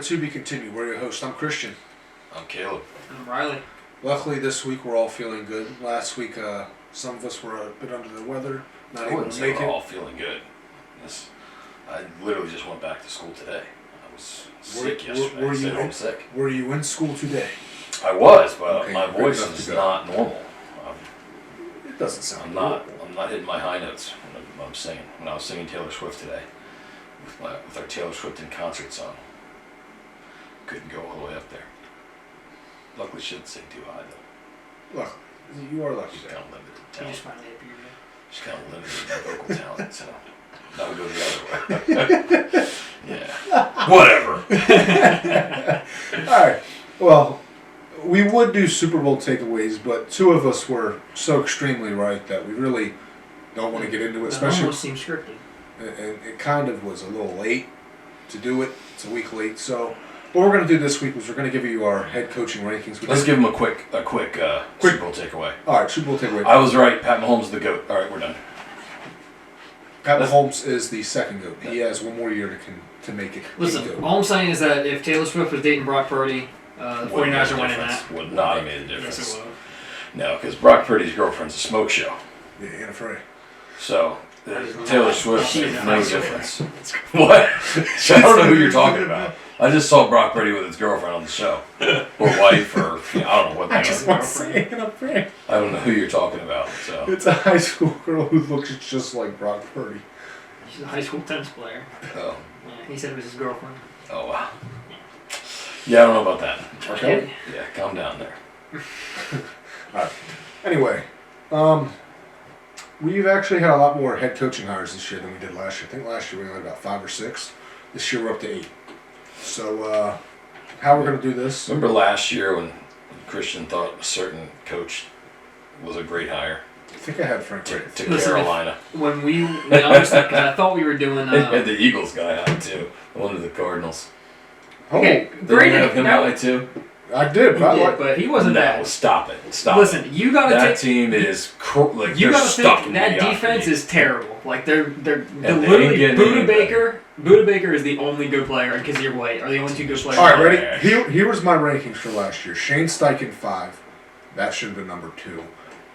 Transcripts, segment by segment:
To Be Continued. We're your host. I'm Christian. I'm Caleb. I'm Riley. Luckily, this week we're all feeling good. Last week, some of us were a bit under the weather. Not I able wouldn't to say make we're it. all feeling good. I literally just went back to school today. I was sick yesterday. Were I you stayed home in- sick. Were you in school today? I was, but Okay, my good voice enough to is go. not normal. It doesn't sound. I'm not hitting my high notes when I'm singing. When I was singing Taylor Swift today, with our Taylor Swift in concert song, couldn't go all the way up there. Luckily, she didn't sing too high though. Look, you are lucky She's there. kind of limited You talent. just finally appeared. She's kind of limited in her vocal talent, so that would go the other way. Yeah. Whatever. All right. Well, we would do Super Bowl takeaways, but two of us were so extremely right that we really don't want to get into it. It Especially, almost seems scripted. and it kind of was a little late to do it. It's a week late. So what we're going to do this week was we're going to give you our head coaching rankings. Let's give them a quick Super Bowl takeaway. All right, Super Bowl takeaway. I was right. Pat Mahomes is the GOAT. All right, we're done. Pat Mahomes is the second GOAT. He has one more year to make it. Listen, GOAT. all I'm saying is that if Taylor Swift was dating Brock Purdy, the Wouldn't 49ers make are a winning difference. that. Would not have made a Yes, difference. it would. No, because Brock Purdy's girlfriend's a smoke show. Yeah, Anna Frey. So That is Taylor not- Swift She's makes a no nice difference. What? I don't know who you're talking about. I just saw Brock Purdy with his girlfriend on the show, or wife, or I don't know what. I They just are. want to say Anna Frey. I don't know who you're talking about. So It's a high school girl who looks just like Brock Purdy. She's a high school tennis player. oh Yeah, he said it was his girlfriend. wow. Yeah, I don't know about that. Okay. Yeah, calm down there. Anyway, we've actually had a lot more head coaching hires this year than we did last year. I think last year we only had about 5 or 6. This year we're up to 8. So, how we're going to do this? Remember last year when Christian thought a certain coach was a great hire I think I had Frank to, Wright. to Listen, Carolina? When I thought we were doing. They had the Eagles guy out too. One of the Cardinals. Okay, They great. have him that- out too. I did, he but I did, like. but he wasn't No, that. stop it. Stop Listen, it. you gotta That take. team is like You they're gotta stuck think in that mediocrity. defense is terrible. Like they're they literally ain't getting Buda any Baker. Buda Baker is the only good player, and Kazir White are the only two good players. All right, ready? Here was my rankings for last year. Shane Steichen 5. That should have been number 2.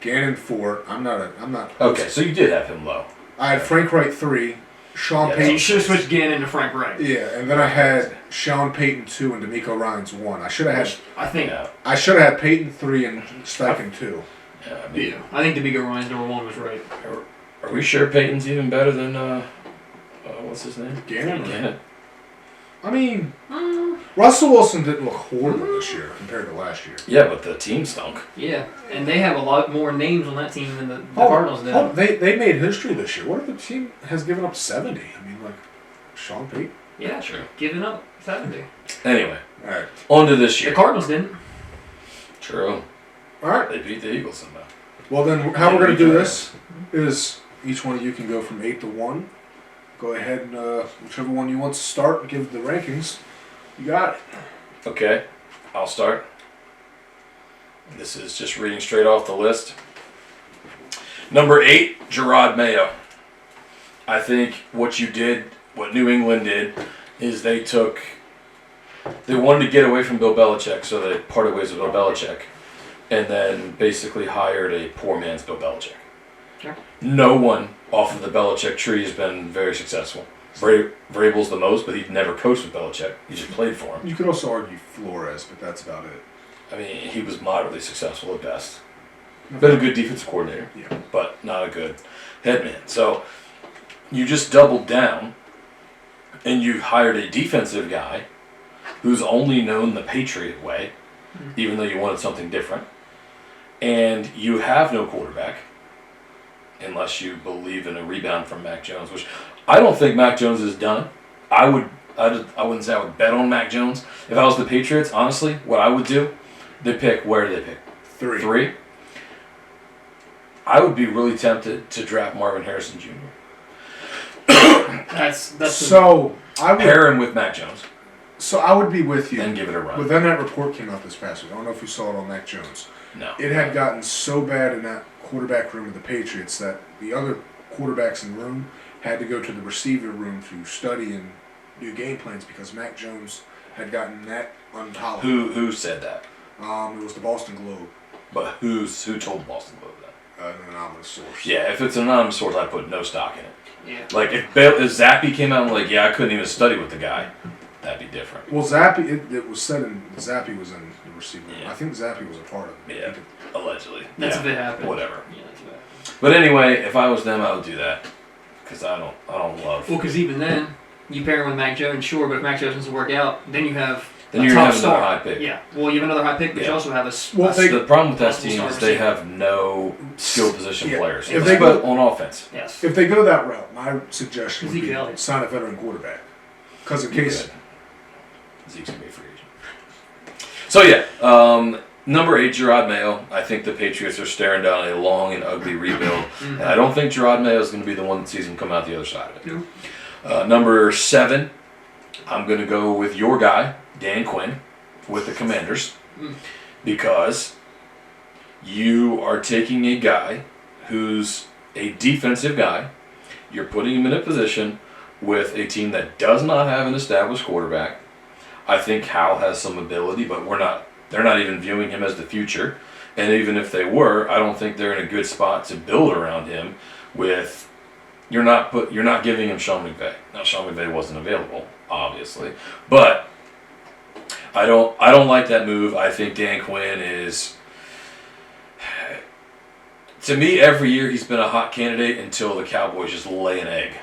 Gannon 4. I'm not. Okay, so you did have him low. I had Frank Wright 3. Sean Yeah, So you Payton. should have switched Gannon to Frank Wright. Yeah, and then I had Sean Payton 2 and D'Amico Ryans 1. I should have had. I think. Yeah, had Payton 3 and Steichen 2. yeah. I mean, Yeah, I think D'Amico Ryan's number 1 was right. are we sure Peyton's even better than what's his name? Gannon. Gannon. I mean, Russell Wilson didn't look horrible this year compared to last year. Yeah, but the team stunk. Yeah, and they have a lot more names on that team than the Cardinals did. They made history this year. What if the team has given up 70? I mean, like, Sean Payton. Yeah, Sure. Giving up 70. Anyway, All right. on to this The year. Cardinals didn't. True. All right. They beat the Eagles somehow. Well, then, how we're going to do this is each one of you can go from 8 to 1. Go ahead and whichever one you want to start, give the rankings. You got it. Okay, I'll start. This is just reading straight off the list. Number 8, Gerard Mayo. I think what New England did, is they wanted to get away from Bill Belichick, so they parted ways with Bill Belichick, and then basically hired a poor man's Bill Belichick. Sure. No one off of the Belichick tree has been very successful. Vrabel's the most, but he'd never coached with Belichick. He just played for him. You could also argue Flores, but that's about it. I mean, he was moderately successful at best. Been a good defensive coordinator, Yeah. but not a good head man. So you just doubled down and you hired a defensive guy who's only known the Patriot way, even though you wanted something different. And you have no quarterback unless you believe in a rebound from Mac Jones, which I don't think Mac Jones is done. I wouldn't say I would bet on Mac Jones. If I was the Patriots, honestly, what I would do, where do they pick? 3. 3? I would be really tempted to draft Marvin Harrison Jr. That's So I would. Pair him with Mac Jones, So I would be with you. then give it a run. But then that report came out this past week. I don't know if you saw it on Mac Jones. No. It had gotten so bad in that quarterback room of the Patriots that the other quarterbacks in the room had to go to the receiver room to study and do game plans because Mac Jones had gotten that untolerable. Who said that? It was the Boston Globe, But who told the Boston Globe that? an anonymous source. Yeah, if it's an anonymous source, I put no stock in it. Yeah. Like if Zappy came out and like, yeah, I couldn't even study with the guy, that'd be different. Well, Zappy, it was said Zappy was in the receiver room. Yeah. I think Zappy was a part of it. Yeah, allegedly. That's yeah, if it happened. whatever. Yeah, that's if it happened. But anyway, if I was them, I would do that because I don't love. Well, because even then, you pair him with Mac Jones, sure, but if Mac Jones doesn't work out, then you have Then a you're top gonna have star. another high pick. Yeah. Well, you have another high pick, but you Yeah. also have Well, The problem with that Possible team star is they receiver. have no skill position Yeah. players. If they but go- on offense. yes. If they go that route, my suggestion would Zeke be Elliott. sign a veteran quarterback. Because in You case. could. Zeke's gonna be a free agent. So yeah, number 8, Gerard Mayo. I think the Patriots are staring down a long and ugly rebuild, and I don't think Gerard Mayo is going to be the one that sees him come out the other side of it. No. Number 7, I'm going to go with your guy, Dan Quinn, with the Commanders, because you are taking a guy who's a defensive guy, you're putting him in a position with a team that does not have an established quarterback. I think Hal has some ability, but they're not even viewing him as the future. And even if they were, I don't think they're in a good spot to build around him with you're not giving him Sean McVay. Now Sean McVay wasn't available, obviously. But I don't like that move. I think Dan Quinn is, to me, every year he's been a hot candidate until the Cowboys just lay an egg.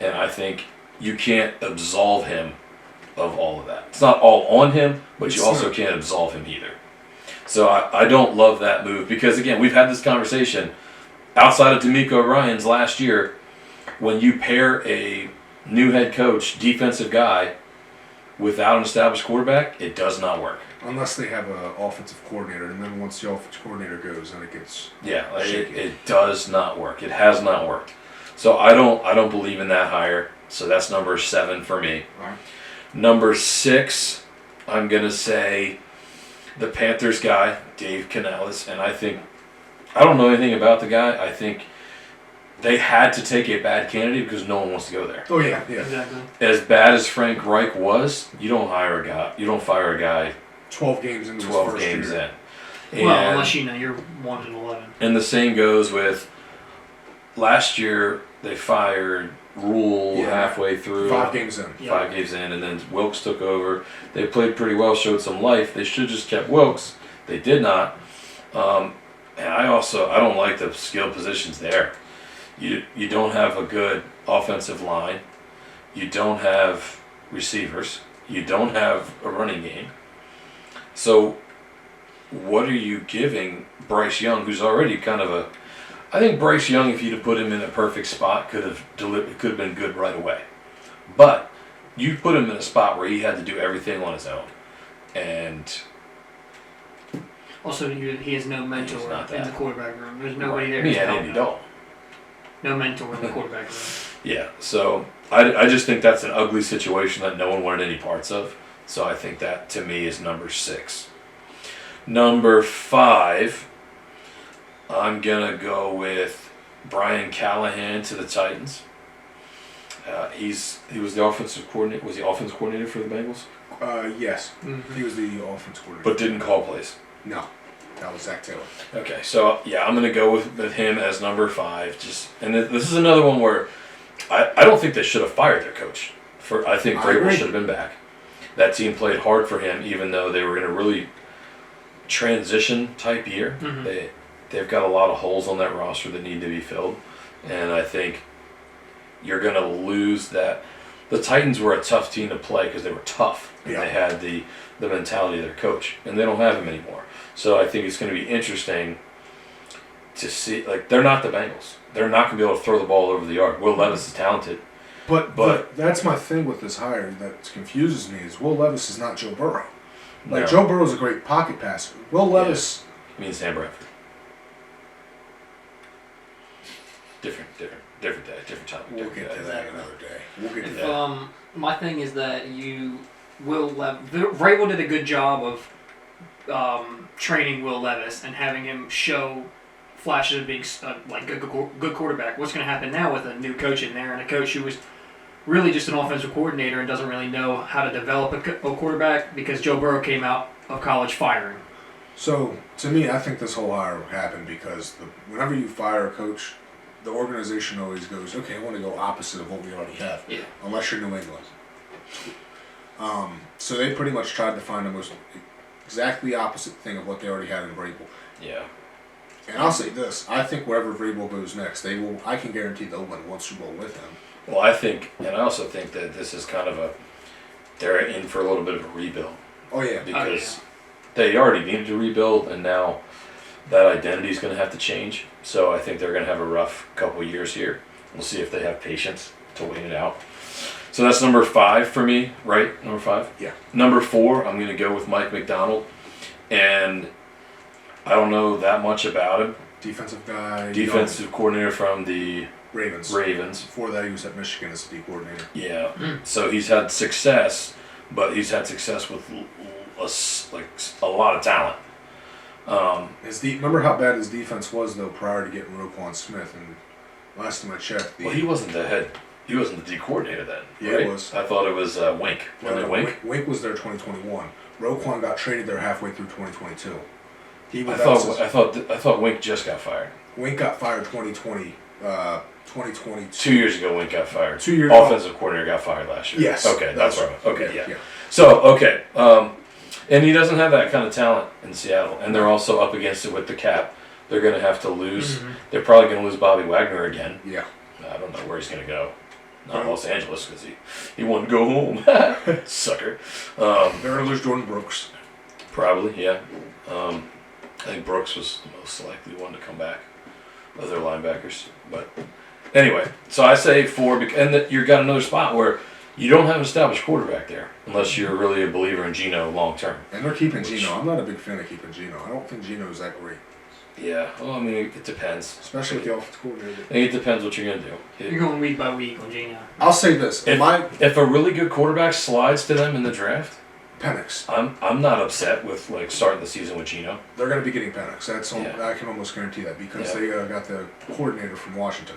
And I think you can't absolve him of all of that. It's not all on him, but you It's also not. can't absolve him either. So I don't love that move because, again, we've had this conversation outside of D'Amico Ryans last year. When you pair a new head coach, defensive guy, without an established quarterback, it does not work. Unless they have an offensive coordinator, and then once the offensive coordinator goes, then it gets. Yeah, like Shaky. it does not work. It has not worked. So I don't believe in that hire. So that's number 7 for me. Alright. Number 6, I'm gonna say the Panthers guy, Dave Canales, and I don't know anything about the guy. I think they had to take a bad candidate because no one wants to go there. Oh yeah, yeah. Exactly. As bad as Frank Reich was, you don't fire a guy 12 games into 12 his first games year. in. Well, And- unless you're 1-11. And the same goes with last year they fired Rule Yeah. halfway through. 5 games in. Yeah. 5 games in, and then Wilkes took over. They played pretty well, showed some life. They should have just kept Wilkes. They did not. And I don't like the skill positions there. You don't have a good offensive line. You don't have receivers. You don't have a running game. So what are you giving Bryce Young, who's already kind of a... I think Bryce Young, if you'd have put him in a perfect spot, could have been good right away. But you put him in a spot where he had to do everything on his own. And Also, he has no mentor He's not in that. the quarterback room. There's nobody there. He to had help Andy him. Dalton. No mentor in the quarterback room. Yeah, so I just think that's an ugly situation that no one wanted any parts of. So I think that, to me, is number 6. Number 5, I'm going to go with Brian Callahan to the Titans. He was the offensive coordinator. Was he offensive coordinator for the Bengals? Yes. Mm-hmm. He was the offense coordinator. But didn't call plays. No, that was Zach Taylor. Okay, so yeah, I'm gonna go with him as number 5. This is another one where I don't think they should have fired their coach. I think I Vrabel agree. should have been back. That team played hard for him, even though they were in a really transition type year. Mhm. They've got a lot of holes on that roster that need to be filled, and I think you're gonna lose that. The Titans were a tough team to play because they were tough. And Yeah. they had the mentality of their coach, and they don't have him anymore. So I think it's going to be interesting to see. Like, they're not the Bengals. They're not going to be able to throw the ball over the yard. Will Levis is talented. But that's my thing with this hire that confuses me is Will Levis is not Joe Burrow. Like No. Joe Burrow's a great pocket passer. Will Levis, I mean, Sam Bradford. Different day, different topic. we'll different get guy. to that another day. We'll get to If, that. my thing is that Vrabel did a good job of training Will Levis and having him show flashes of being like good quarterback. What's going to happen now with a new coach in there and a coach who was really just an offensive coordinator and doesn't really know how to develop a quarterback because Joe Burrow came out of college firing. So, to me, I think this whole hire happened because whenever you fire a coach, the organization always goes, okay, I want to go opposite of what we already have. Yeah. Unless you're New England. So they pretty much tried to find the most exactly opposite thing of what they already had in Vrabel. Yeah. And I'll say this, I think wherever Vrabel goes next, I can guarantee they'll win one Super Bowl with him. Well, I think, and I also think that this is kind of they're in for a little bit of a rebuild Oh, yeah. because they already needed to rebuild, and now that identity is going to have to change. So I think they're going to have a rough couple years here. We'll see if they have patience to wait it out. So that's number 5 for me, right? Number 5? Yeah. Number 4, I'm going to go with Mike McDonald. And I don't know that much about him. Defensive guy. Defensive coordinator from the Ravens. Before that, he was at Michigan as the D coordinator. Yeah. So he's had success, but he's had success with a lot of talent. Remember how bad his defense was though prior to getting Roquan Smith, and last time I checked, Well, he wasn't the head. He wasn't the D coordinator then. Yeah, right? he was. I thought it was Wink. Wasn't it Wink? Wink was there 2021. Roquan got traded there halfway through 2022. I thought Wink just got fired. Wink got fired 2022. 2 years ago, Wink got fired. 2 years. Offensive coordinator got fired last year. Yes. Okay, that's right. Okay, yeah. yeah. So, okay. And he doesn't have that kind of talent in Seattle. And they're also up against it with the cap. They're going to have to lose. Mm-hmm. They're probably going to lose Bobby Wagner again. Yeah. I don't know where he's going to go. Not Los Angeles because he wanted to go home. Sucker. They're going to lose Jordan Brooks. Probably, yeah. I think Brooks was the most likely one to come back of their linebackers. But anyway, so I say 4, and you've got another spot where you don't have an established quarterback there unless you're really a believer in Geno long term. And they're keeping Geno. I'm not a big fan of keeping Geno. I don't think Geno's that great. Yeah, well, I mean, it depends. Especially with the offensive coordinator. I think it depends what you're going to do. You're going week by week on Geno. I'll say this. If a really good quarterback slides to them in the draft, Penix. I'm not upset with starting the season with Geno. They're going to be getting Penix. Yeah. I can almost guarantee that because they got the coordinator from Washington.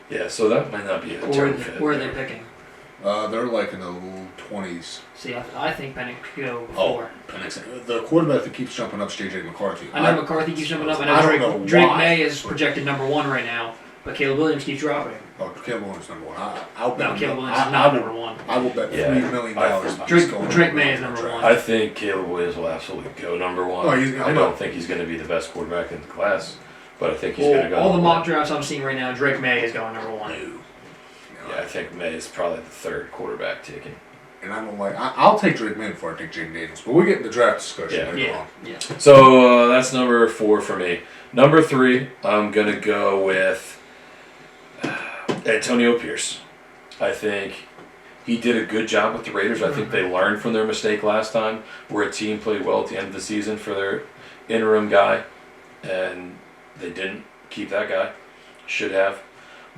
Yeah, so that might not be a terrible fit. Where are they picking? They're like in the low 20s. See, I think Penix could go before. Penix. The quarterback that keeps jumping up is J.J. McCarthy. I know McCarthy keeps jumping up. I I know don't know Drake why. May is projected number 1 right now, but Caleb Williams keeps dropping. Oh, Caleb Williams number 1. I'll bet No, him- Caleb Williams I- is not I will- number 1. I will bet Yeah. $3 million. Drake May is number 1. I think Caleb Williams will absolutely go number 1. Oh, I don't think he's going to be the best quarterback in the class, but I think he's going to go all the number mock 1. drafts I'm seeing right now, Drake May is going number 1. Yeah, I think May is probably the 3rd quarterback taken. And I don't like. I'll take Drake May before I take Jaden Daniels, but we'll get in the draft discussion Yeah. later on. Yeah. So that's number 4 for me. Number 3, I'm going to go with Antonio Pierce. I think he did a good job with the Raiders. I think they learned from their mistake last time, where a team played well at the end of the season for their interim guy, and they didn't keep that guy. Should have.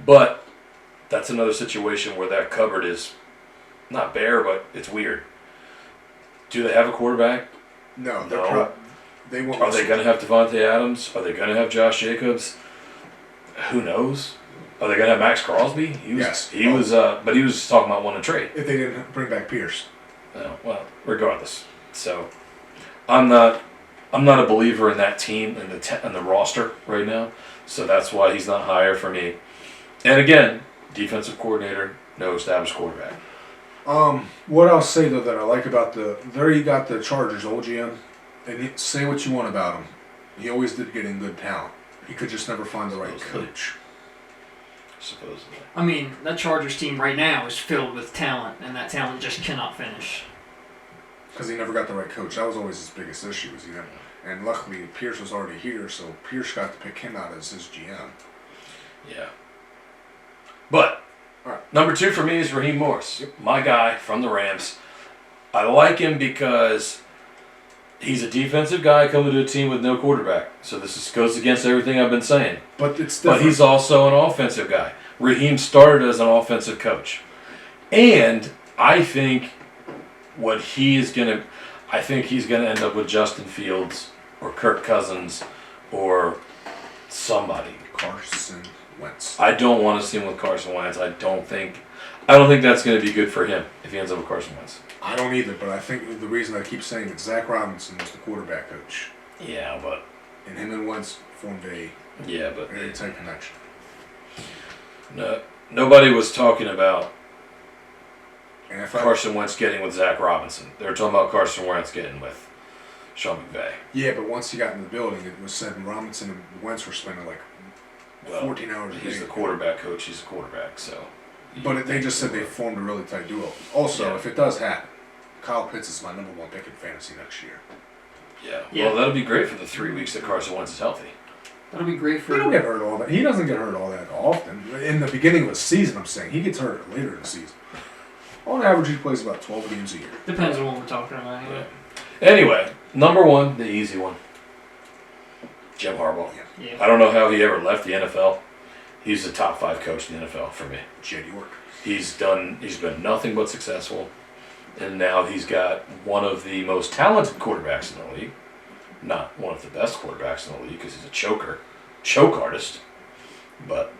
But that's another situation where that cupboard is not bare, but it's weird. Do they have a quarterback? No, No. they won't. Are they going to have Devontae Adams? Are they going to have Josh Jacobs? Who knows? Are they going to have Max Crosby? Yes. He was, but he was talking about wanting to trade. If they didn't bring back Pierce. Well, regardless. So, I'm not a believer in that team and the roster right now. So that's why he's not higher for me. And again, defensive coordinator, no established quarterback. What I'll say though that I like about there you got the Chargers old GM, and say what you want about him, he always did get in good talent. He could just never find the right Supposedly. coach. Supposedly. I mean, that Chargers team right now is filled with talent, and that talent just cannot finish. Because he never got the right coach. That was always his biggest issue. And luckily Pierce was already here, so Pierce got to pick him out as his GM. Yeah. But Alright. number 2 for me is Raheem Morris, my guy from the Rams. I like him because he's a defensive guy coming to a team with no quarterback. So goes against everything I've been saying. But it's But different. he's also an offensive guy. Raheem started as an offensive coach. And I think he's going to end up with Justin Fields or Kirk Cousins or somebody. Carson Wentz. I don't want to see him with Carson Wentz. I don't think that's going to be good for him if he ends up with Carson Wentz. I don't either, but I think the reason I keep saying it, Zach Robinson was the quarterback coach, Yeah, but and him and Wentz formed a very tight connection. no, nobody was talking about And if Carson Wentz getting with Zach Robinson. They were talking about Carson Wentz getting with Sean McVay. yeah, but once he got in the building, it was said Robinson and Wentz were spending like Well, 14 hours a day. He's the quarterback coach. He's the quarterback. So. But they just said they formed a really tight duo. Also, Yeah. if it does happen, Kyle Pitts is my number 1 pick in fantasy next year. Yeah. Yeah. Well, that'll be great for the 3 weeks that Carson Wentz is healthy. That'll be great for. He don't get hurt all that. He doesn't get hurt all that often. In the beginning of the season, I'm saying he gets hurt later in the season. On average, he plays about 12 games a year. Depends on what we're talking about. Yeah. Anyway, number 1, the easy one. Jim Harbaugh. Yeah. I don't know how he ever left the NFL. He's the top 5 coach in the NFL for me. Jed York. He's been nothing but successful, and now he's got one of the most talented quarterbacks in the league. Not one of the best quarterbacks in the league because he's a choke artist. But,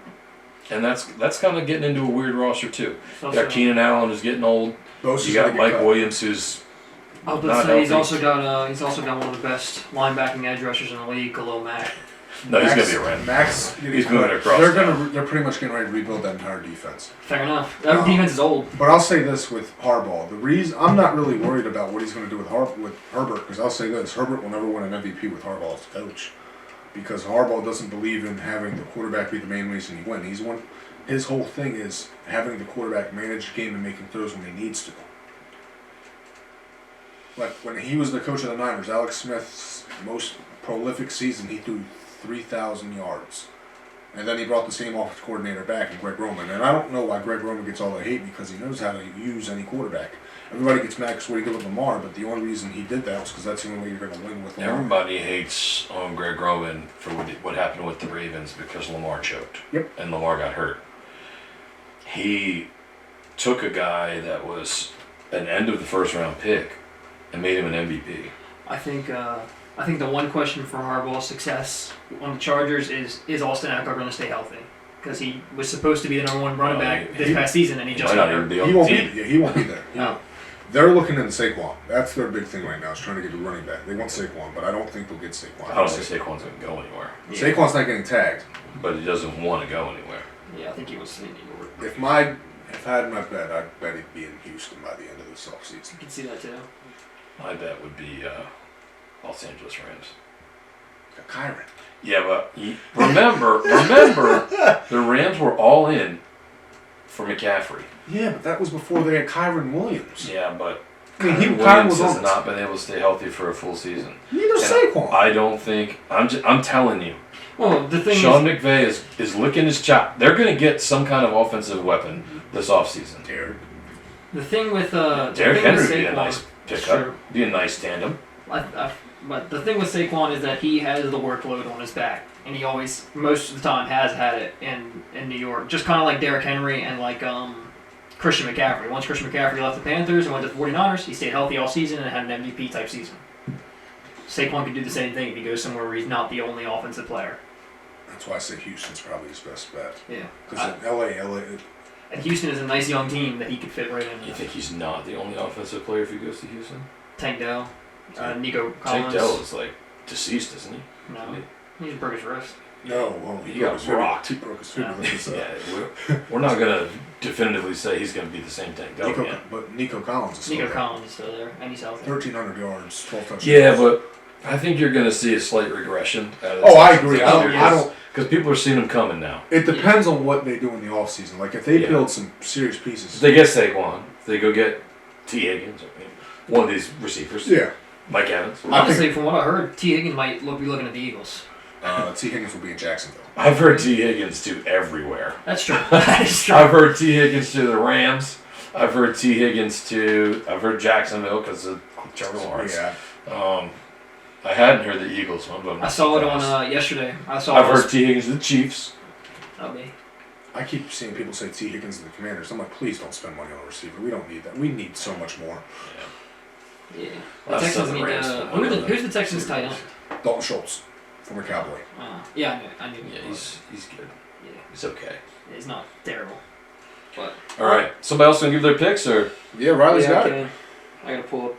and that's kind of getting into a weird roster too. You got Keenan Allen who's getting old. Bosa's You got gonna get Mike cut. Williams who's I was about not to say he's healthy. also got one of the best linebacking edge rushers in the league, Khalil Mack. no, he's gonna be a Ram. Max getting He's cut. moving across They're pretty much getting ready to rebuild that entire defense. Fair enough. That defense is old. But I'll say this with Harbaugh: the reason I'm not really worried about what he's going to do with Herbert, because I'll say this: Herbert will never win an MVP with Harbaugh as the coach, because Harbaugh doesn't believe in having the quarterback be the main reason he wins. His whole thing is having the quarterback manage the game and making throws when he needs to. Like when he was the coach of the Niners, Alex Smith's most prolific season, he threw 3,000 yards. And then he brought the same offensive coordinator back in Greg Roman. And I don't know why Greg Roman gets all the hate because he knows how to use any quarterback. Everybody gets mad because what he did with Lamar, but the only reason he did that was because that's the only way you're going to win with Lamar. Everybody hates on Greg Roman for what happened with the Ravens because Lamar choked. Yep. And Lamar got hurt. He took a guy that was an end of the first round pick and made him an MVP. I think the one question for Harbaugh's success on the Chargers is Austin Eckler going to stay healthy? Because he was supposed to be the number 1 running back this past season, and he just got hurt. on He won't the be. team. Yeah, he won't be there. No. They're looking into Saquon. That's their big thing right now. Is trying to get a running back. They want Saquon, but I don't think they'll get Saquon. I don't think Saquon's going to go anywhere. Yeah. Saquon's not getting tagged. But he doesn't want to go anywhere. Yeah, I think he was in New York. If I had my bet, I'd bet he'd be in Houston by the end of this offseason. You can see that too. My bet would be Los Angeles Rams. Kyron. Yeah, but remember, the Rams were all in for McCaffrey. Yeah, but that was before they had Kyron Williams. Yeah, but I mean, Kyron Kyron Williams was has on. not been able to stay healthy for a full season. Neither And Saquon. I don't think I'm telling you, Well, the thing Sean is, McVay is licking his chop. They're going to get some kind of offensive weapon this offseason. Derek. the thing with Derrick the thing with Henry would be a Saquon- nice True. pickup. Be a nice tandem. But the thing with Saquon is that he has the workload on his back, and he always, most of the time, has had it in New York. Just kind of like Derrick Henry and like Christian McCaffrey. Once Christian McCaffrey left the Panthers and went to the 49ers, he stayed healthy all season and had an MVP type season. Saquon could do the same thing if he goes somewhere where he's not the only offensive player. That's why I say Houston's probably his best bet. Yeah. Because in LA, And Houston is a nice young team that he could fit right You in. think he's not the only offensive player if he goes to Houston? Tank Dell, Nico Tank Collins. Dell is like deceased, isn't he? No, he broke his wrist. no, well, He got his rocked. He broke his finger. Yeah, we're not gonna definitively say he's gonna be the same Tank Dell again. But Nico Collins is still Nico there. Collins is still there, and he's healthy. 1,300 yards, 12 touchdowns. Yeah, but I think you're gonna see a slight regression. Oh, I agree. I don't. Because people are seeing him coming now. It depends on what they do in the offseason. Like, if they Yeah. build some serious pieces. If they get Saquon, if they go get T. Higgins, one of these receivers. Yeah. Mike Evans. Honestly, from what I heard, T. Higgins might be looking at the Eagles. T. Higgins will be in Jacksonville. I've heard T. Higgins to everywhere. That's true. That's true. I've heard T. Higgins to the Rams. I've heard Jacksonville because of Trevor Lawrence. Yeah. I hadn't heard the Eagles one, but I'm I saw it surprised. on yesterday. I've heard T. Higgins to the Chiefs. Okay. I keep seeing people say T. Higgins to the Commanders. I'm like, please don't spend money on a receiver. We don't need that. We need so much more. Yeah. The Last Texans time the need Rams to. won, Who's the Texans tight end? Dalton Schultz, former Cowboy. Yeah, I knew. Yeah, he's good. Yeah, He's okay. he's not terrible. But All right. Somebody else gonna give their picks, or Yeah, Riley's yeah, got I it. can. I gotta pull up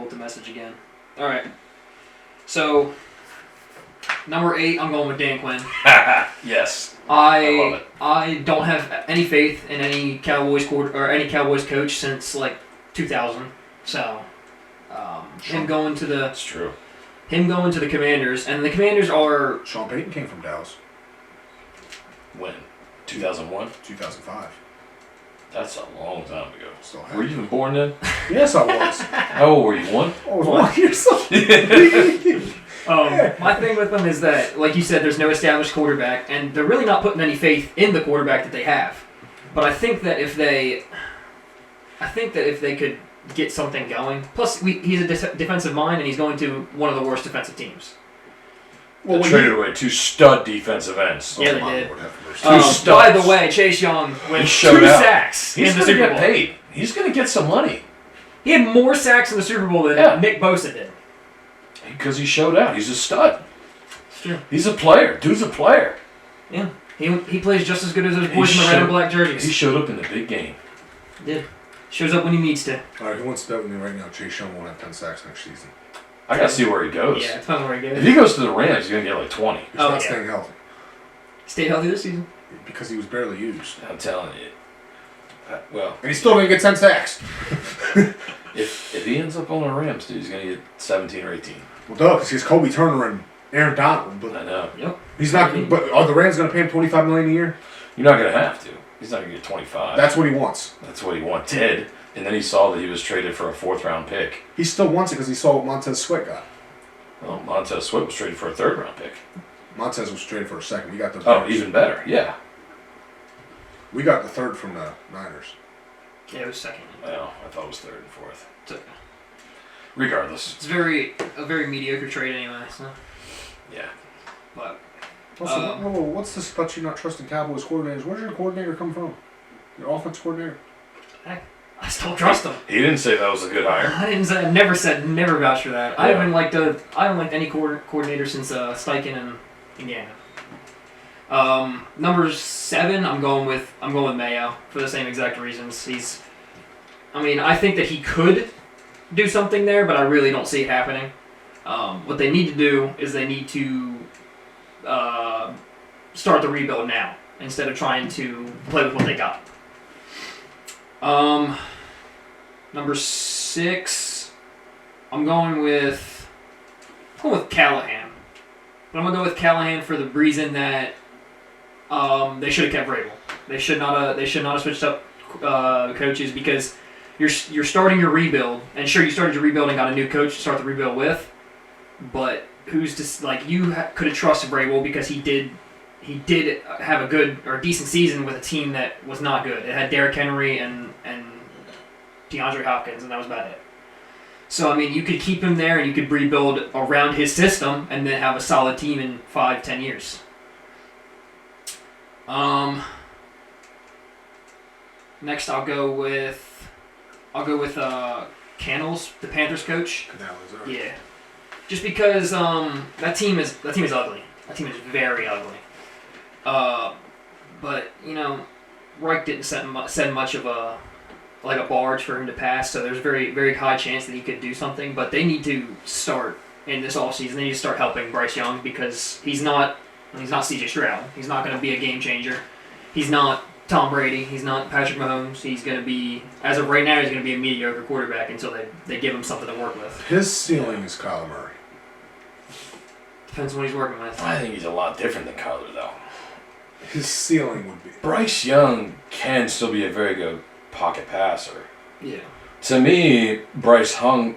the message again. All right. So number 8, I'm going with Dan Quinn. yes. I love it. I don't have any faith in any Cowboys any Cowboys coach since like 2000. So him going to That's true. the Commanders, and the Commanders are Sean Payton came from Dallas, When? 2001. 2005. That's a long time ago. Still Were you even born then? Yes, I was. How old were you? 1? I was What? 1 year old. my thing with them is that, like you said, there's no established quarterback, and they're really not putting any faith in the quarterback that they have. But I think that if they could get something going, plus he's a defensive mind, and he's going to one of the worst defensive teams. Well, They traded away 2 stud defensive ends. Yeah, they my did. Lord, have mercy. Two By studs. the way, Chase Young He with showed 2 out. sacks He's in the gonna Super get Bowl. paid. He's gonna get some money He had more sacks in the Super Bowl than Yeah. Nick Bosa did. because he showed out. He's a stud. It's true. He's a player. Dude's a player. Yeah. He plays just as good as those He boys in the red and showed- black He jerseys. showed up in the big game. Did. Shows up when he needs to. All right, who wants to bet with me right now? Chase Young won't have 10 sacks next season. I gotta see where he goes. Yeah, depends on where he If goes. he goes to the Rams, he's gonna get like 20. He's Oh, not yeah. staying healthy Stayed healthy this season. because he was barely used. I'm telling you. Well, And he still didn't get 10 sacks. if he ends up on the Rams, dude, he's gonna get 17 or 18. Well, duh, because he's Kobe Turner and Aaron Donald. But I know. Yep. he's not. But are the Rams going to pay him $25 million a year? You're not gonna have to. He's not gonna get 25. That's what he wants. That's what he wanted. And then he saw that he was traded for a 4th round pick. He still wants it because he saw what Montez Sweat got. Well, Montez Sweat was traded for a 3rd round pick. Montez was traded for a second. We got the Oh, even better. Yeah. We got the 3rd from the Niners. Yeah, it was second. Well, I thought it was 3rd and 4th. It's okay. Regardless. It's a very mediocre trade anyway. So, Yeah. but Also, what's this about you not trusting Cowboys coordinators? Where's your coordinator come from? Your offense coordinator? I still trust him. He didn't say that was a good hire. I didn't say, never vouched for that. I haven't liked any coordinator since Steichen and Indiana. Number 7, I'm going with Mayo for the same exact reasons. I think that he could do something there, but I really don't see it happening. What they need to do is they need to start the rebuild now instead of trying to play with what they got. Number 6, I'm going with Callahan. But I'm gonna go with Callahan for the reason that they should have kept Vrabel. They should not have switched up coaches because you're starting your rebuild, and sure you started your rebuild and got a new coach to start the rebuild with, but who's to could have trusted Vrabel because he did have a good or decent season with a team that was not good. It had Derrick Henry and DeAndre Hopkins, and that was about it. So, you could keep him there and you could rebuild around his system and then have a solid team in 5-10 years. Next, I'll go with Cannels, the Panthers coach. Yeah, just because that team is ugly. That team is very ugly. But Reich didn't send much of a barge for him to pass, so there's a very, very high chance that he could do something. But they need to start in this offseason. They need to start helping Bryce Young because he's not C.J. Stroud. He's not going to be a game changer. He's not Tom Brady. He's not Patrick Mahomes. He's going to be, as of right now, he's going to be a mediocre quarterback until they give him something to work with. His ceiling is Kyler Murray. Depends on what he's working with. I think he's a lot different than Kyler, though. His ceiling would be. Bryce Young can still be a very good pocket passer. Yeah. To me, Bryce Young's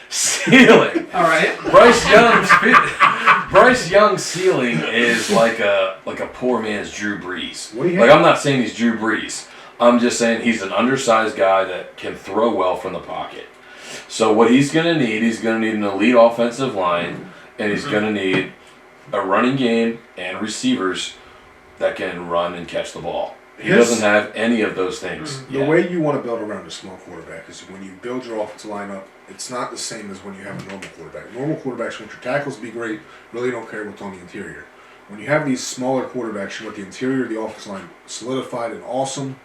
ceiling. All right. Bryce Young's ceiling is like a poor man's Drew Brees. What do you Like, have? I'm not saying he's Drew Brees. I'm just saying he's an undersized guy that can throw well from the pocket. So what he's going to need an elite offensive line, and he's going to need a running game and receivers that can run and catch the ball. He doesn't have any of those things. The way you want to build around a small quarterback is when you build your offensive line up, it's not the same as when you have a normal quarterback. Normal quarterbacks want your tackles to be great, really don't care what's on the interior. when you have these smaller quarterbacks, you want the interior of the offensive line solidified and awesome.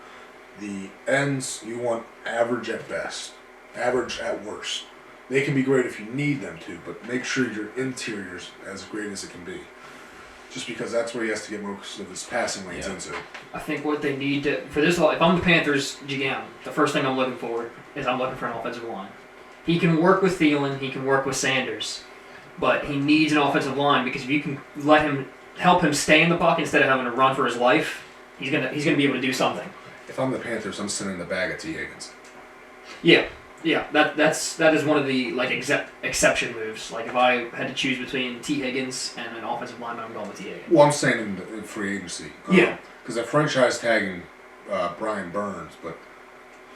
The ends, you want average at best, average at worst. They can be great if you need them to, but make sure your interior's as great as it can be. Just because that's where he has to get most of his passing lanes into. I think what they need to, for this, if I'm the Panthers GM, the first thing I'm looking for is I'm looking for an offensive line. He can work with Thielen, he can work with Sanders, but he needs an offensive line because if you can help him stay in the pocket instead of having to run for his life, he's gonna be able to do something. If I'm the Panthers, I'm sending the bag at T. Higgins. Yeah, that is one of the exception moves. Like if I had to choose between T. Higgins and an offensive lineman, I'm going with T. Higgins. Well, I'm saying in free agency. Yeah. Because they're franchise tagging Brian Burns, but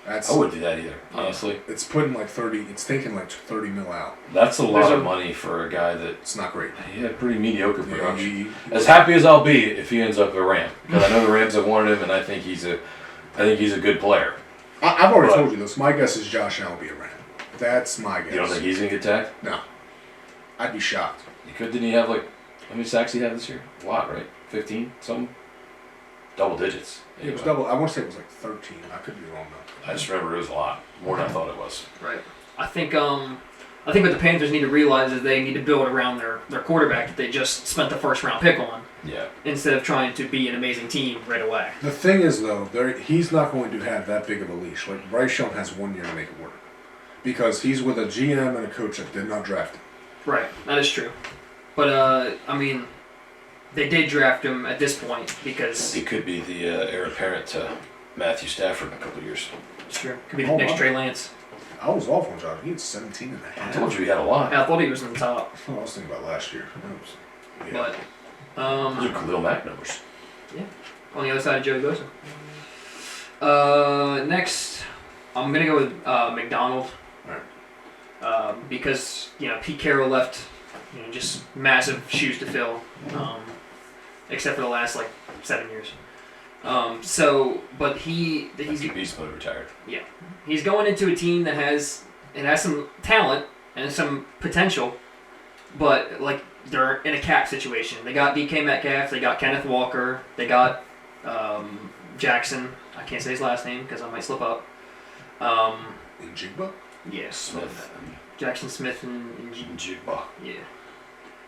that's I wouldn't do that either, honestly. it's putting like 30. It's taking like 30 mil out. That's a lot of money for a guy that It's not great. he had pretty mediocre Yeah, production. As happy as I'll be if he ends up a Ram, because I know the Rams have wanted him, and I think he's a good player. I've already But- told you this. My guess is Josh Allen will be a Ram. That's my guess. You don't think he's gonna get tagged? No. I'd be shocked. Didn't he have how many sacks he had this year? A lot, right? 15, something? Double digits. It was Anyway. double. I want to say it was like 13. I could be wrong though. I just remember it was a lot more than I thought it was. Right. I think what the Panthers need to realize is they need to build around their quarterback that they just spent the first round pick on Yeah. instead of trying to be an amazing team right away. The thing is though, he's not going to have that big of a leash. Like Bryce Young has 1 year to make it work, because he's with a GM and a coach that did not draft him. Right. That is true. But they did draft him at this point because He could be the heir apparent to Matthew Stafford in a couple of years. it's true. Could be the Oh, next wow. Trey Lance. I was off on Josh. He had 17 and a I half. told you he had a lot. Yeah, I thought he was in the top, Oh, I was thinking about last year. Yeah. but Those are Khalil Mack numbers. on the other side of Joey Bosa. Next, I'm gonna go with McDonald. Because Pete Carroll left just massive shoes to fill, except for the last 7 years. But he's He's probably retired. he's going into a team that has some talent and some potential, but they're in a cap situation. They got DK Metcalf, they got Kenneth Walker, they got Jackson. I can't say his last name because I might slip up. In Jigba? Yes, Smith. Jackson Smith and Jigba. yeah.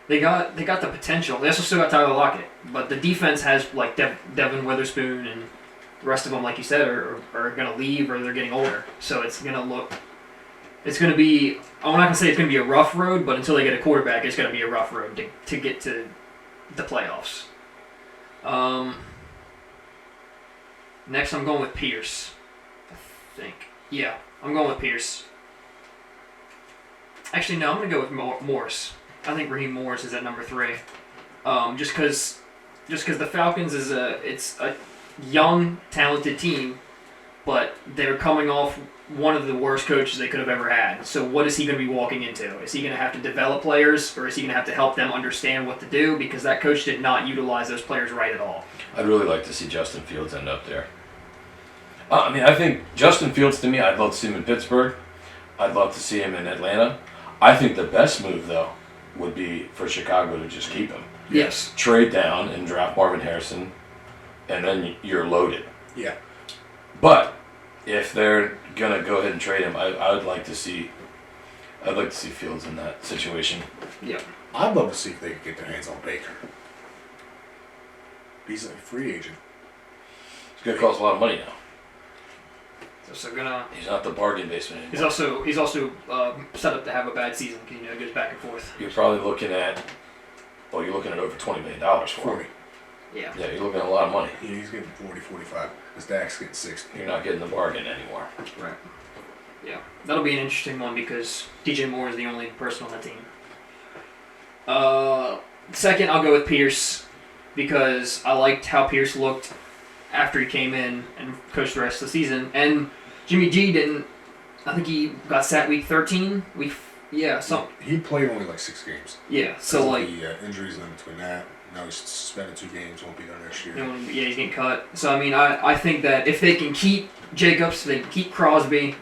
They got the potential. They also still got Tyler Lockett, but the defense has Devin Witherspoon, and the rest of them, like you said, are going to leave or they're getting older. So it's going to be. I'm not going to say it's going to be a rough road, but until they get a quarterback, it's going to be a rough road to get to the playoffs. Next, I'm going with Pierce. I think. Yeah, I'm going with Pierce. Actually, no, I'm going to go with Morris. I think Raheem Morris is at number 3. Just because the Falcons is a young, talented team, but they're coming off one of the worst coaches they could have ever had. So what is he going to be walking into? Is he going to have to develop players, or is he going to have to help them understand what to do? Because that coach did not utilize those players right at all. I'd really like to see Justin Fields end up there. I think Justin Fields, to me, I'd love to see him in Pittsburgh. I'd love to see him in Atlanta. I think the best move, though, would be for Chicago to just keep him. Yes. Trade down and draft Marvin Harrison, and then you're loaded. Yeah. But if they're gonna go ahead and trade him, I would like to see. I'd like to see Fields in that situation. Yeah. I'd love to see if they could get their hands on Baker. He's a free agent. It's gonna cost a lot of money now. So He's not the bargain basement anymore. he's also set up to have a bad season because it goes back and forth. You're probably looking at. Well, you're looking at over $20 million for 40. him. Yeah. Yeah, you're looking at a lot of money. Yeah, he's getting 40, 45. His Dak's getting 60. You're not getting the bargain anymore. Right. Yeah. That'll be an interesting one because DJ Moore is the only person on that team. Second, I'll go with Pierce because I liked how Pierce looked after he came in and coached the rest of the season. And Jimmy G didn't. I think he got sat week 13. He played only like 6 games. Yeah. So like. The injuries in between that. Now he's suspended 2 games. Won't be there next year. Yeah, he's getting cut. So, I think that if they can keep Jacobs, if they can keep Crosby,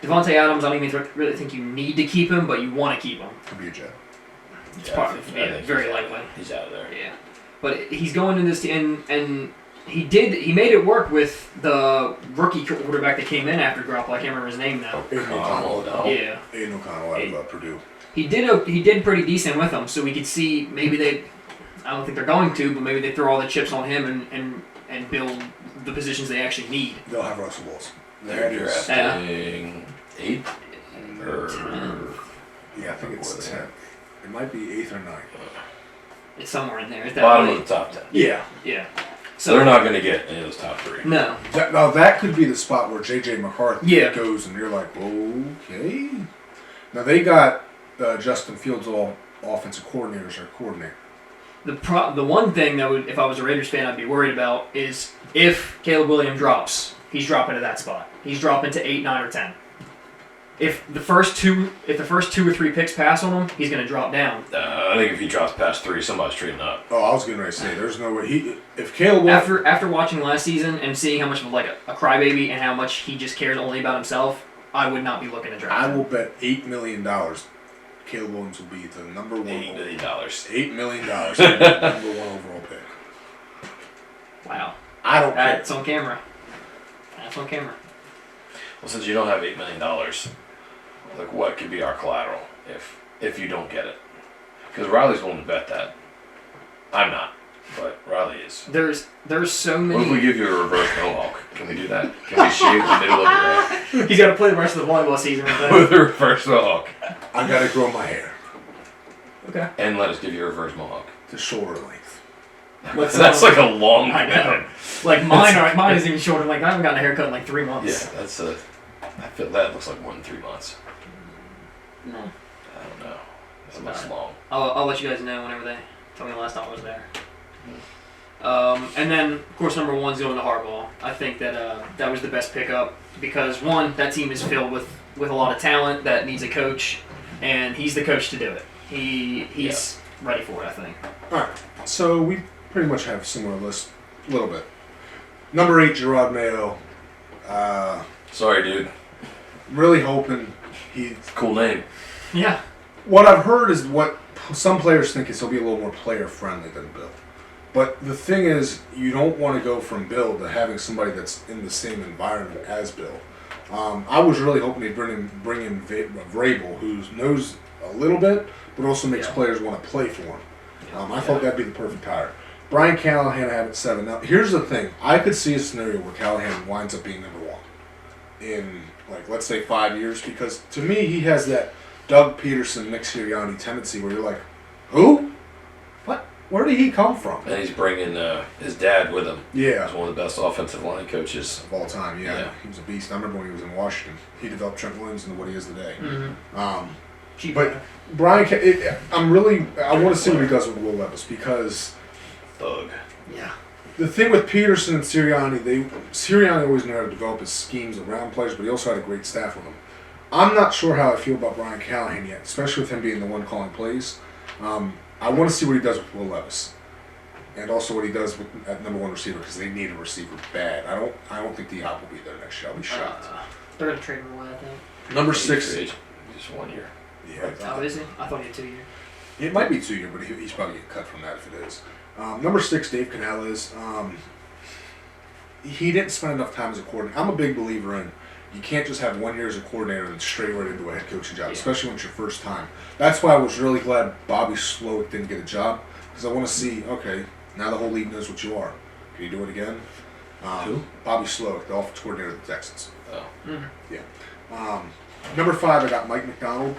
Devontae Adams, I don't even really think you need to keep him, but you want to keep him. Could be a Jet. It's very likely. He's out of there. Yeah. but he's going in this and he made it work with the rookie quarterback that came in after Garoppolo. I can't remember his name now. Aiden O'Connell, O'Connell. no. Yeah, Aiden O'Connell out of Purdue. he did pretty decent with them, so we could see maybe they. I don't think they're going to, but maybe they throw all the chips on him and build the positions they actually need. They'll have Russell Wilson. They're That is- drafting 8th or Yeah, I think it's 10th. It might be 8th or 9th. It's somewhere in there. It's that bottom late. of the top 10. Yeah. Yeah. So they're not going to get any of those top 3. No. Now that could be the spot where J.J. McCarthy Yeah. goes, and you're like, okay. Now they got Justin Fields, all offensive coordinators or coordinator. The one thing that would, if I was a Raiders fan, I'd be worried about is if Caleb Williams drops, he's dropping to that spot. He's dropping to 8, 9, or 10. If the first two or three picks pass on him, he's going to drop down. I think if he drops past 3, somebody's trading up. Oh, I was getting ready to say, there's no way if Caleb Williams, After watching last season and seeing how much of like a crybaby and how much he just cares only about himself, I would not be looking to draft I him. will bet $8 million Caleb Williams will be the number one. $8 million. $8 million number one overall pick. Wow, I don't care. that's on camera. That's on camera. Well, since you don't have $8 million, like what could be our collateral if you don't get it? Because Riley's willing to bet that. I'm not, but Riley is. There's so What if we many. give you a reverse mohawk? Can we do that? Can we shave the middle of your head He's got to play the rest of the volleyball season with that. with a reverse mohawk? I gotta grow my hair Okay. And let us give you a reverse mohawk. to shoulder length. That's like a long I know. commitment. Like mine is even shorter. Like I haven't gotten a haircut in like 3 months. Yeah, that's a. I feel that looks like more than 3 months. No. I don't know. That looks long. I'll let you guys know whenever they tell me the last time I was there. And then, of course, number one's going to Harbaugh. I think that that was the best pickup because, one, that team is filled with a lot of talent that needs a coach, and he's the coach to do it. He's ready for it, I think. Alright, so we pretty much have a similar list, a little bit. Number 8, Gerard Mayo. Sorry, dude. Really hoping he. Cool name. Yeah. What I've heard is what some players think is he'll be a little more player friendly than Bill. But the thing is, you don't want to go from Bill to having somebody that's in the same environment as Bill. I was really hoping he'd bring in Vrabel, who knows a little bit, but also makes players want to play for him. I thought that'd be the perfect hire. Brian Callahan, I have at 7. Now, here's the thing. I could see a scenario where Callahan winds up being number 1 in, like, let's say 5 years, because to me, he has that Doug Peterson, Nick Sirianni tendency where you're like, who? What? Where did he come from? And he's bringing his dad with him. Yeah. He's one of the best offensive line coaches. Of all time, yeah. Yeah. He was a beast. I remember when he was in Washington. He developed Trent Williams into what he is today. Mm-hmm. Cheap. But Brian, I want to see what he does with Will Levis because Thug. Yeah. the thing with Peterson and Sirianni, Sirianni always knew how to develop his schemes around players, but he also had a great staff with him. I'm not sure how I feel about Brian Callahan yet, especially with him being the one calling plays. I want to see what he does with Will Levis, and also what he does at number 1 receiver because they need a receiver bad. I don't think D-Hop will be there next year. I'll be shocked. They're gonna trade him away, I think. Number He's 6. free agent. Just 1 year. Yeah, Oh, is he? I thought he had 2 years. it might be 2 years, but he's probably getting cut from that if it is. Number 6, Dave Canales. He didn't spend enough time as a coordinator. I'm a big believer in you can't just have 1 year as a coordinator and straight right into a head coaching job, especially when it's your first time. That's why I was really glad Bobby Slowick didn't get a job because I want to see, okay, now the whole league knows what you are. Can you do it again? Who? Bobby Slowick, the offensive coordinator of the Texans. Oh. Yeah. Number 5, I got Mike McDonald.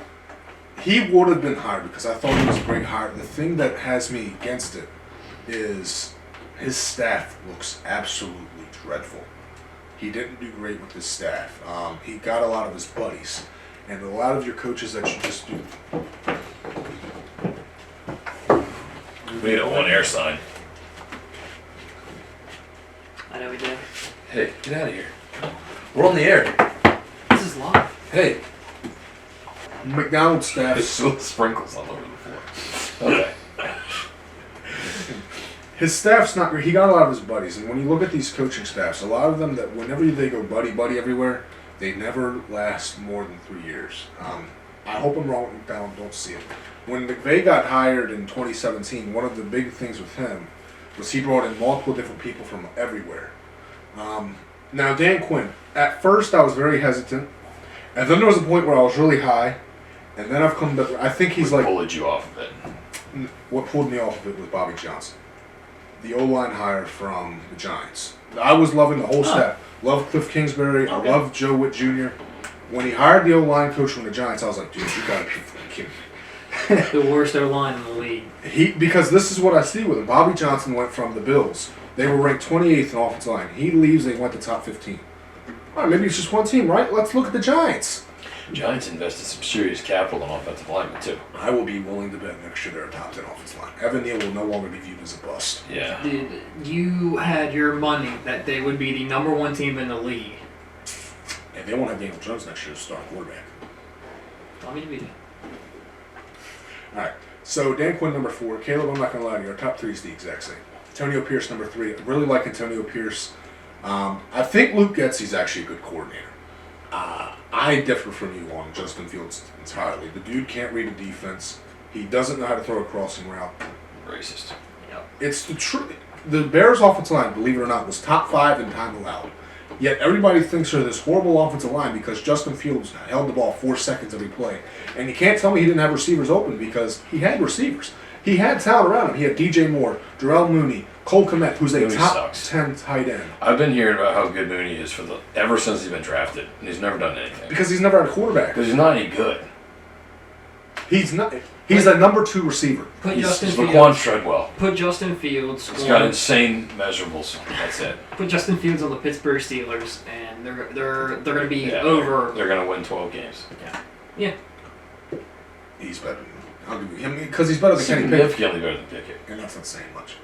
He would have been hired because I thought he was a great hire. The thing that has me against it is his staff looks absolutely dreadful. He didn't do great with his staff. He got a lot of his buddies. And a lot of your coaches that you just do. We need a 1 air sign. I know he did. Hey, get out of here. We're on the air. This is live. Hey. McDonald's staff. There's still sprinkles all over the floor. Okay. His staff's not great. He got a lot of his buddies. And when you look at these coaching staffs, a lot of them that whenever they go buddy everywhere, they never last more than 3 years. I hope I'm wrong with McDonald. Don't see it. When McVay got hired in 2017, one of the big things with him was he brought in multiple different people from everywhere. Now, Dan Quinn, at first I was very hesitant, and then there was a point where I was really high, and then I've come to, I think he's What like, pulled you off of it? what pulled me off of it was Bobby Johnson, the O-line hire from the Giants. I was loving the whole staff. Loved Cliff Kingsbury. Okay. I loved Joe Witt Jr. When he hired the O-line coach from the Giants, I was like, dude, you gotta be fucking kidding me. The worst O-line in the league. Because this is what I see with him. Bobby Johnson went from the Bills. They were ranked 28th in offensive line. He leaves, they went to top 15. All right, maybe it's just one team, right? Let's look at the Giants. Giants invested some serious capital in offensive linemen too. I will be willing to bet next year they're a top 10 offensive line. Evan Neal will no longer be viewed as a bust. Yeah. Dude, you had your money that they would be the number one team in the league. And they won't have Daniel Jones next year to start quarterback. Tell me to be. All right. So Dan Quinn number 4. Caleb, I'm not gonna lie to you. Our top 3 is the exact same. Antonio Pierce number 3. I really like Antonio Pierce. I think Luke Getsy's actually a good coordinator. I differ from you on Justin Fields entirely. The dude can't read a defense. He doesn't know how to throw a crossing route. Racist. Yep. It's the truth. The Bears' offensive line, believe it or not, was top 5 in time allowed. Yet everybody thinks they're this horrible offensive line because Justin Fields held the ball 4 seconds every play. And you can't tell me he didn't have receivers open because he had receivers. He had talent around him. He had DJ Moore, Darrell Mooney, Cole Kmet, who's a Mooney top sucks. 10 tight end. I've been hearing about how good Mooney is ever since he's been drafted, and he's never done anything. Because he's never had a quarterback. Because he's not any good. He's not. He's a number 2 receiver. Put He's Justin Laquan Fields. Treadwell. Put Justin Fields. He's got insane measurables. That's it. Put Justin Fields on the Pittsburgh Steelers, and they're going to be Yeah, over. They're going to win 12 games. Yeah. He's better. I'll give you him because he's better than Kenny Pickett. Significantly better than Pickett. And that's not saying much.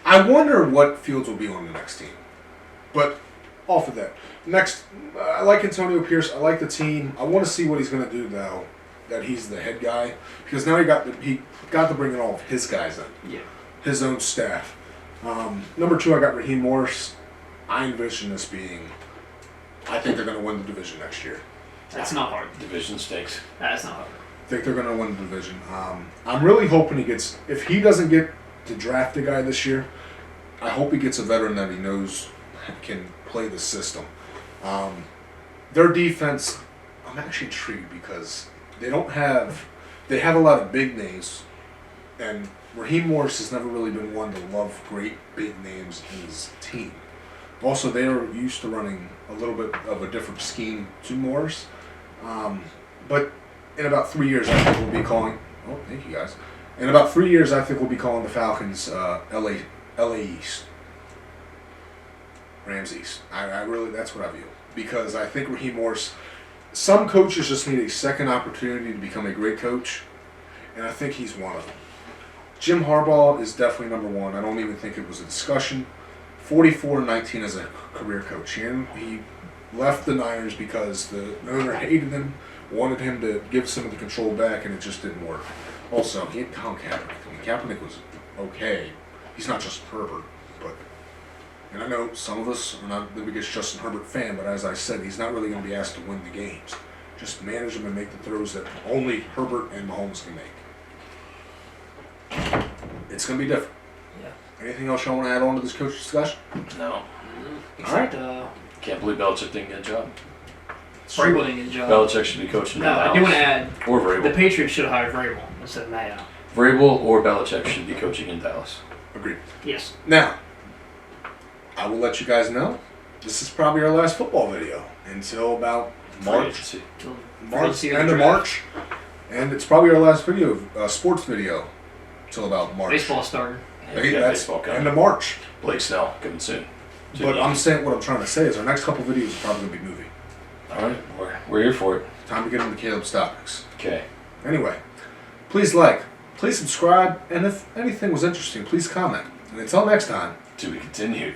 I wonder what Fields will be on the next team. But off of that, next, I like Antonio Pierce. I like the team. I want to see what he's going to do now that he's the head guy because now he got to bring in all of his guys in, Yeah. his own staff. Number 2, I got Raheem Morris. I envision this being. I think they're going to win the division next year. That's not hard. Division stakes. That's not hard. I think they're going to win the division. I'm really hoping he gets. If he doesn't get to draft a guy this year, I hope he gets a veteran that he knows can play the system. Their defense, I'm actually intrigued because they have a lot of big names, and Raheem Morris has never really been one to love great big names in his team. Also, they are used to running a little bit of a different scheme to Morris. But in about 3 years, I think we'll be calling. Oh, thank you guys. In about 3 years, I think we'll be calling the Falcons LA East, Rams East. I really, that's what I view because I think Raheem Morris. Some coaches just need a second opportunity to become a great coach, and I think he's one of them. Jim Harbaugh is definitely number 1. I don't even think it was a discussion. 44-19 as a career coach. He left the Niners because the owner hated him, wanted him to give some of the control back, and it just didn't work. Also, he had Colin Kaepernick. I mean, Kaepernick was okay. He's not Justin Herbert, but... And I know some of us are not the biggest Justin Herbert fan, but as I said, he's not really going to be asked to win the games. Just manage them and make the throws that only Herbert and Mahomes can make. It's going to be different. Yeah. Anything else y'all want to add on to this coach discussion? No. Except, Can't believe Belichick didn't get a job. Vrabel didn't get a job. Belichick should be coaching No, in I Dallas. do want to add, Or the Vrabel. Patriots should have hired Vrabel instead of Mayo. Vrabel or Belichick should be coaching in Dallas. Agreed. Yes. Now, I will let you guys know, this is probably our last football video until about Free March. agency. End of March. And it's probably our last video, sports video, till about March. Baseball started. Yeah, Hey, we got that's baseball coming. end of March. Blake Snell coming soon. But I'm saying what I'm trying to say is our next couple videos are probably going to be movie. All right, we're here for it. Time to get into Caleb's topics. Okay. Anyway, please like, please subscribe, and if anything was interesting, please comment. And until next time. To be continued.